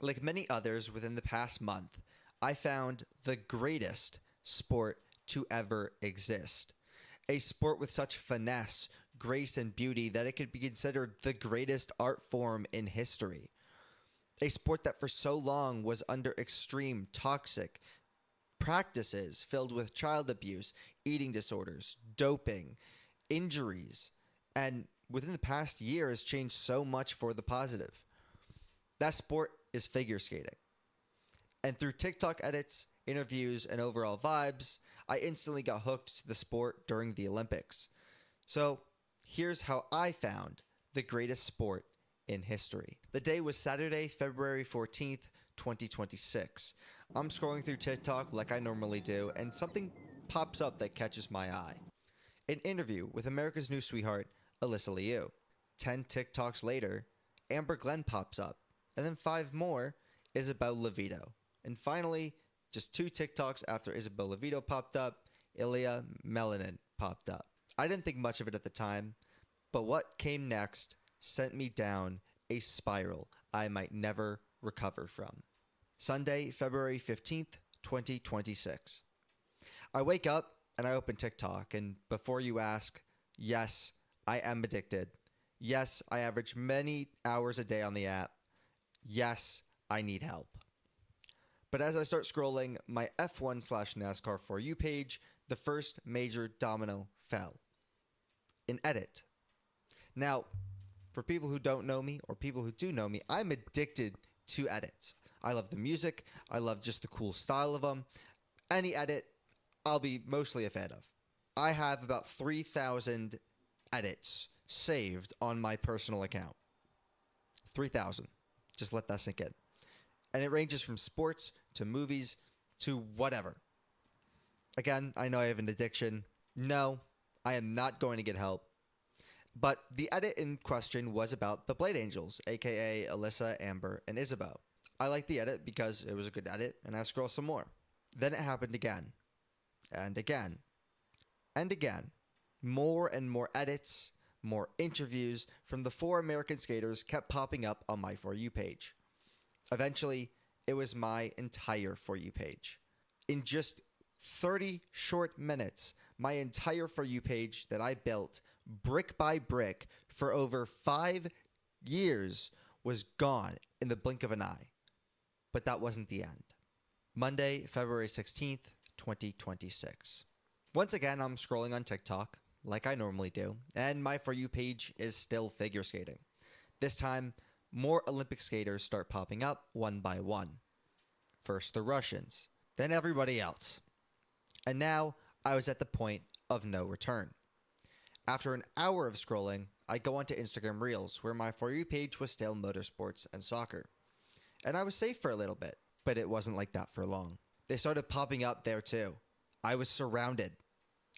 Like many others within the past month, I found the greatest sport to ever exist. A sport with such finesse, grace, and beauty that it could be considered the greatest art form in history. A sport that for so long was under extreme, toxic practices filled with child abuse, eating disorders, doping, injuries, and within the past year has changed so much for the positive. That sport is figure skating. And through TikTok edits, interviews, and overall vibes, I instantly got hooked to the sport during the Olympics. So here's how I found the greatest sport in history. The day was Saturday, February 14th, 2026. I'm scrolling through TikTok like I normally do, and something pops up that catches my eye. An interview with America's new sweetheart, Alyssa Liu. 10 TikToks later, Amber Glenn pops up, and then 5 more, Isabel Levito. And finally, just 2 TikToks after Isabel Levito popped up, Ilya Melanin popped up. I didn't think much of it at the time, but what came next sent me down a spiral I might never recover from. Sunday, February 15th, 2026. I wake up and I open TikTok, and before you ask, yes, I am addicted. Yes, I average many hours a day on the app. Yes, I need help. But as I start scrolling my F1/NASCAR For You page, the first major domino fell. An edit. Now, for people who don't know me or people who do know me, I'm addicted to edits. I love the music. I love just the cool style of them. Any edit, I'll be mostly a fan of. I have about 3,000 edits saved on my personal account. 3,000. Just let that sink in. And it ranges from sports to movies to whatever. Again, I know I have an addiction. No, I am not going to get help. But the edit in question was about the Blade Angels, aka Alyssa, Amber, and Isabeau. I liked the edit because it was a good edit, and I scrolled some more. Then it happened again, and again, and again. More and more edits, more interviews from the 4 American skaters kept popping up on my For You page. Eventually, it was my entire For You page. In just 30 short minutes, my entire For You page that I built brick by brick for over 5 years was gone in the blink of an eye. But that wasn't the end. Monday, February 16th, 2026. Once again, I'm scrolling on TikTok, like I normally do, and my For You page is still figure skating. This time, more Olympic skaters start popping up one by one. First the Russians, then everybody else. And now, I was at the point of no return. After an hour of scrolling, I go onto Instagram Reels, where my For You page was still motorsports and soccer. And I was safe for a little bit, but it wasn't like that for long. They started popping up there too. I was surrounded.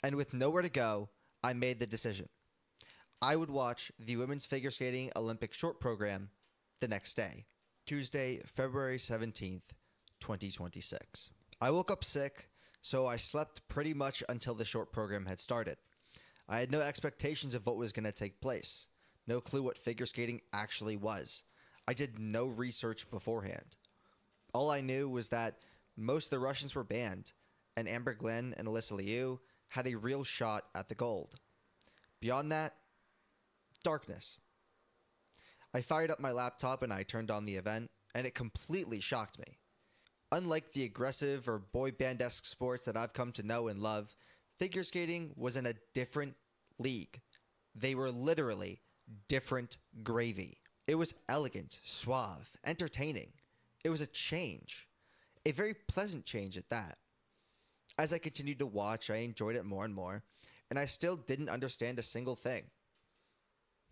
And with nowhere to go, I made the decision. I would watch the Women's Figure Skating Olympic Short Program the next day, Tuesday, February 17th, 2026. I woke up sick, so I slept pretty much until the short program had started. I had no expectations of what was going to take place. No clue what figure skating actually was. I did no research beforehand. All I knew was that most of the Russians were banned, and Amber Glenn and Alyssa Liu had a real shot at the gold. Beyond that, darkness. I fired up my laptop and I turned on the event, and it completely shocked me. Unlike the aggressive or boy band-esque sports that I've come to know and love, figure skating was in a different league. They were literally different gravy. It was elegant, suave, entertaining. It was a change. A very pleasant change at that. As I continued to watch, I enjoyed it more and more, and I still didn't understand a single thing.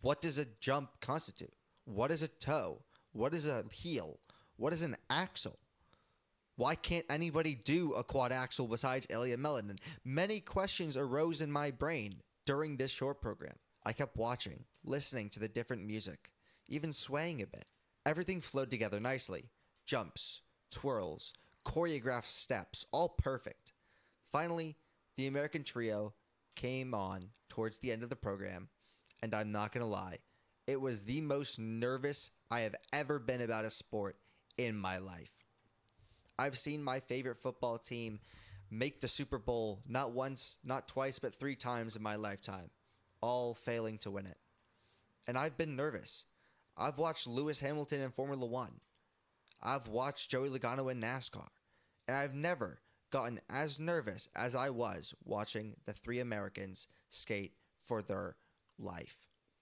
What does a jump constitute? What is a toe? What is a heel? What is an axle? Why can't anybody do a quad axle besides Ilya Melanin? Many questions arose in my brain during this short program. I kept watching, listening to the different music, even swaying a bit. Everything flowed together nicely. Jumps, twirls, choreographed steps, all perfect. Finally, the American trio came on towards the end of the program, and I'm not going to lie, it was the most nervous I have ever been about a sport in my life. I've seen my favorite football team make the Super Bowl not once, not twice, but 3 times in my lifetime, all failing to win it. And I've been nervous. I've watched Lewis Hamilton in Formula One. I've watched Joey Logano in NASCAR. And I've never gotten as nervous as I was watching the 3 Americans skate for their life.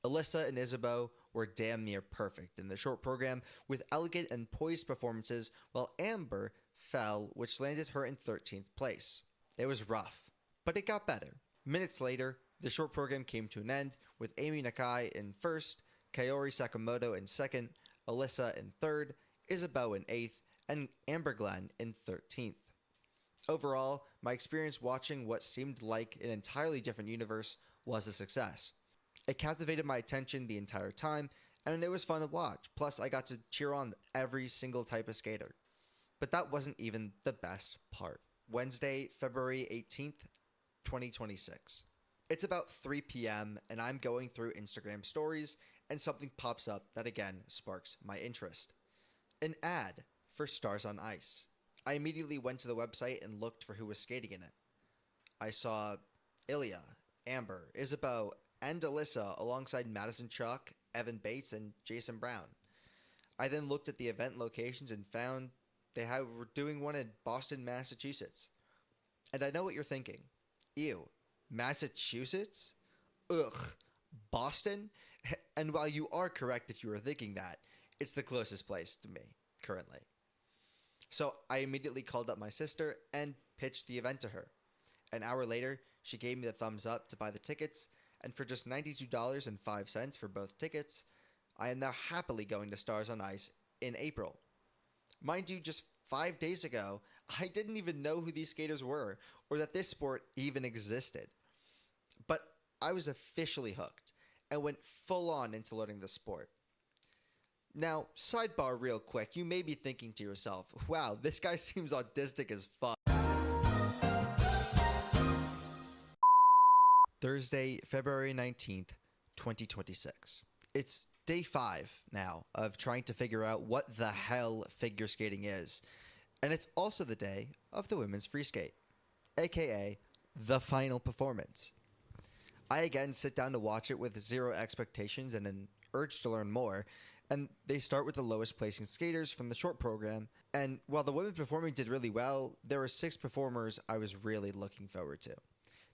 Alyssa and Isabeau were damn near perfect in the short program with elegant and poised performances, while Amber fell, which landed her in 13th place. It was rough, but it got better. Minutes later, the short program came to an end with Amy Nakai in first, Kaori Sakamoto in second, Alyssa in third, Isabeau in 8th, and Amber Glenn in 13th. Overall, my experience watching what seemed like an entirely different universe was a success. It captivated my attention the entire time, and it was fun to watch. Plus, I got to cheer on every single type of skater. But that wasn't even the best part. Wednesday, February 18th, 2026. It's about 3 p.m., and I'm going through Instagram stories, and something pops up that again sparks my interest. An ad for Stars on Ice. I immediately went to the website and looked for who was skating in it. I saw Ilya, Amber, Isabeau, and Alyssa alongside Madison Chuck, Evan Bates, and Jason Brown. I then looked at the event locations and found were doing one in Boston, Massachusetts. And I know what you're thinking. Ew, Massachusetts? Ugh, Boston? And while you are correct if you were thinking that, it's the closest place to me currently. So I immediately called up my sister and pitched the event to her. An hour later, she gave me the thumbs up to buy the tickets, and for just $92.05 for both tickets, I am now happily going to Stars on Ice in April. Mind you, just 5 days ago, I didn't even know who these skaters were or that this sport even existed. But I was officially hooked and went full on into learning the sport. Now, sidebar real quick, you may be thinking to yourself, wow, this guy seems autistic as fuck. Thursday, February 19th, 2026. It's day 5 now of trying to figure out what the hell figure skating is. And it's also the day of the women's free skate, aka the final performance. I again sit down to watch it with zero expectations and an urge to learn more, and they start with the lowest placing skaters from the short program. And while the women performing did really well, there were 6 performers I was really looking forward to.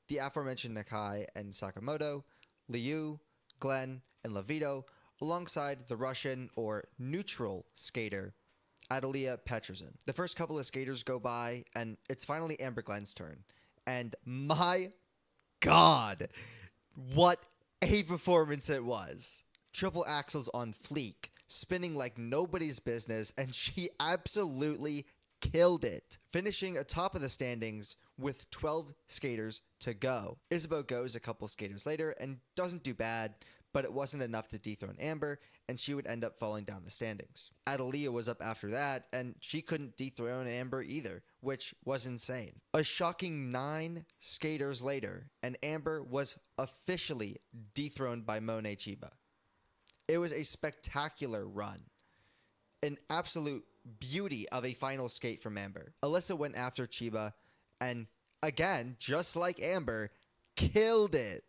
The aforementioned Nakai and Sakamoto, Liu, Glenn, and Levito, alongside the Russian or neutral skater, Adalia Petrozin. The first couple of skaters go by, and it's finally Amber Glenn's turn. And my God, what a performance it was. Triple axels on fleek, spinning like nobody's business, and she absolutely killed it, finishing atop of the standings with 12 skaters to go. Isabeau goes a couple skaters later and doesn't do bad, but it wasn't enough to dethrone Amber, and she would end up falling down the standings. Adalia was up after that, and she couldn't dethrone Amber either, which was insane. A shocking 9 skaters later, and Amber was officially dethroned by Monet Chiba. It was a spectacular run. An absolute beauty of a final skate from Amber. Alyssa went after Chiba, and again, just like Amber, killed it.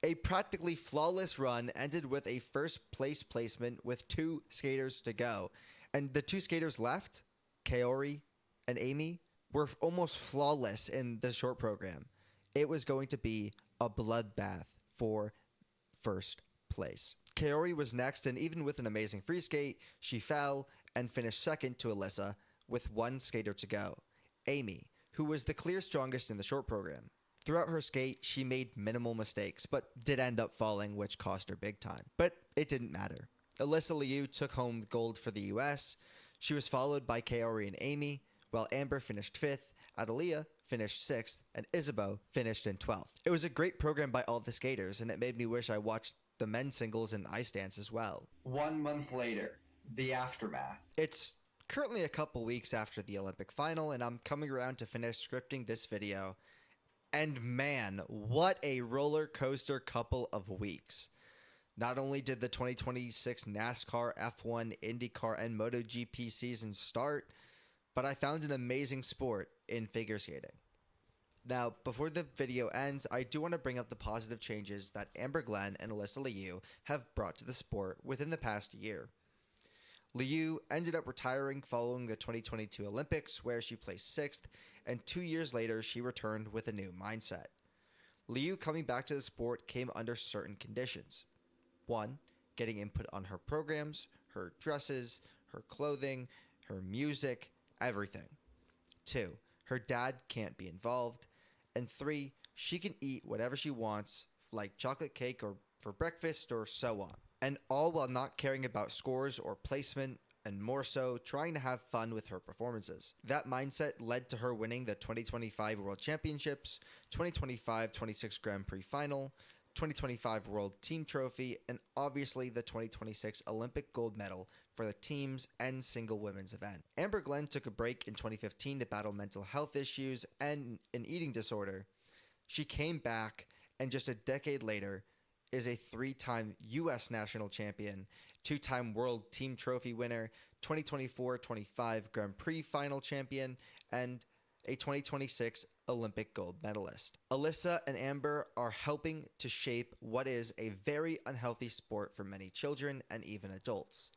A practically flawless run ended with a first place placement with 2 skaters to go. And the 2 skaters left, Kaori and Amy, were almost flawless in the short program. It was going to be a bloodbath for first place. Kaori was next, and even with an amazing free skate, she fell and finished second to Alyssa with 1 skater to go, Amy, who was the clear strongest in the short program. Throughout her skate, she made minimal mistakes, but did end up falling, which cost her big time. But it didn't matter. Alyssa Liu took home gold for the US. She was followed by Kaori and Amy, while Amber finished 5th, Adalia finished 6th, and Isabeau finished in 12th. It was a great program by all the skaters, and it made me wish I watched the men's singles and ice dance as well. 1 month later, the aftermath. It's currently a couple weeks after the Olympic final, and I'm coming around to finish scripting this video. And man, what a roller coaster couple of weeks. Not only did the 2026 NASCAR, F1, IndyCar, and MotoGP seasons start, but I found an amazing sport in figure skating. Now, before the video ends, I do want to bring up the positive changes that Amber Glenn and Alyssa Liu have brought to the sport within the past year. Liu ended up retiring following the 2022 Olympics, where she placed 6th, and 2 years later she returned with a new mindset. Liu coming back to the sport came under certain conditions. 1. Getting input on her programs, her dresses, her clothing, her music, everything. 2. Her dad can't be involved. And 3. She can eat whatever she wants, like chocolate cake or for breakfast or so on. And all while not caring about scores or placement, and more so trying to have fun with her performances. That mindset led to her winning the 2025 World Championships, 2025-26 Grand Prix Final, 2025 World Team Trophy, and obviously the 2026 Olympic gold medal for the teams and single women's event. Amber Glenn took a break in 2015 to battle mental health issues and an eating disorder. She came back, and just a decade later is a 3-time U.S. national champion, 2-time World Team Trophy winner, 2024-25 Grand Prix final champion, and a 2026 Olympic gold medalist. Alyssa and Amber are helping to shape what is a very unhealthy sport for many children and even adults.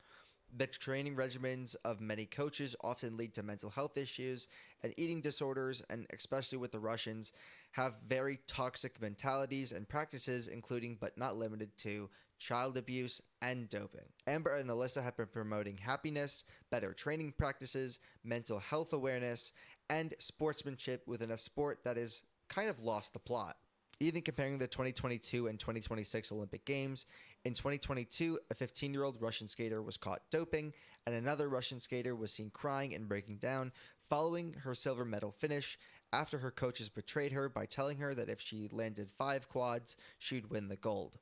The training regimens of many coaches often lead to mental health issues and eating disorders, and especially with the Russians, have very toxic mentalities and practices, including but not limited to child abuse and doping. Amber and Alyssa have been promoting happiness, better training practices, mental health awareness, and sportsmanship within a sport that is kind of lost the plot. Even comparing the 2022 and 2026 Olympic Games, in 2022, a 15-year-old Russian skater was caught doping, and another Russian skater was seen crying and breaking down following her silver medal finish after her coaches betrayed her by telling her that if she landed 5 quads, she'd win the gold.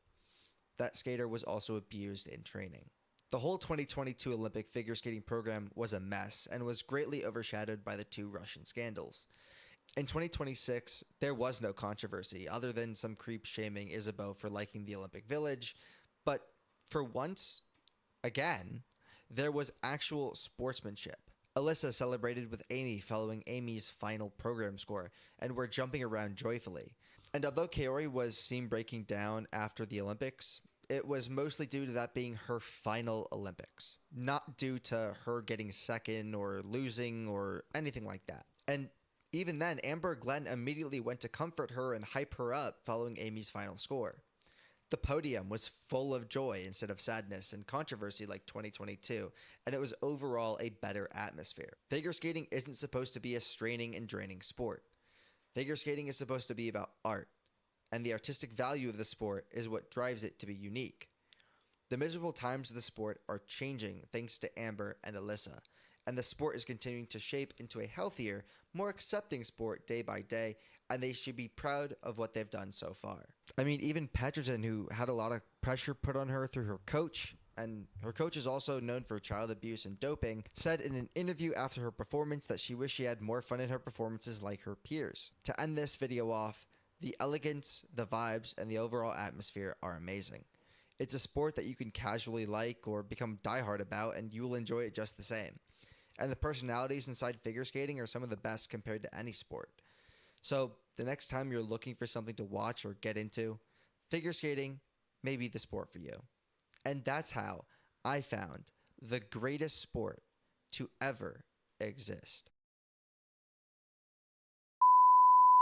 That skater was also abused in training. The whole 2022 Olympic figure skating program was a mess and was greatly overshadowed by the 2 Russian scandals. In 2026, there was no controversy other than some creep shaming Isabeau for liking the Olympic Village, but for once, again, there was actual sportsmanship. Alyssa celebrated with Amy following Amy's final program score and were jumping around joyfully. And although Kaori was seen breaking down after the Olympics, it was mostly due to that being her final Olympics, not due to her getting second or losing or anything like that. And even then, Amber Glenn immediately went to comfort her and hype her up following Amy's final score. The podium was full of joy instead of sadness and controversy like 2022, and it was overall a better atmosphere. Figure skating isn't supposed to be a straining and draining sport. Figure skating is supposed to be about art, and the artistic value of the sport is what drives it to be unique. The miserable times of the sport are changing thanks to Amber and Alyssa, and the sport is continuing to shape into a healthier, more accepting sport day by day, and they should be proud of what they've done so far. I mean, even Peterson, who had a lot of pressure put on her through her coach, and her coach is also known for child abuse and doping, said in an interview after her performance that she wished she had more fun in her performances like her peers. To end this video off, the elegance, the vibes, and the overall atmosphere are amazing. It's a sport that you can casually like or become diehard about, and you will enjoy it just the same. And the personalities inside figure skating are some of the best compared to any sport. So the next time you're looking for something to watch or get into, figure skating may be the sport for you. And that's how I found the greatest sport to ever exist.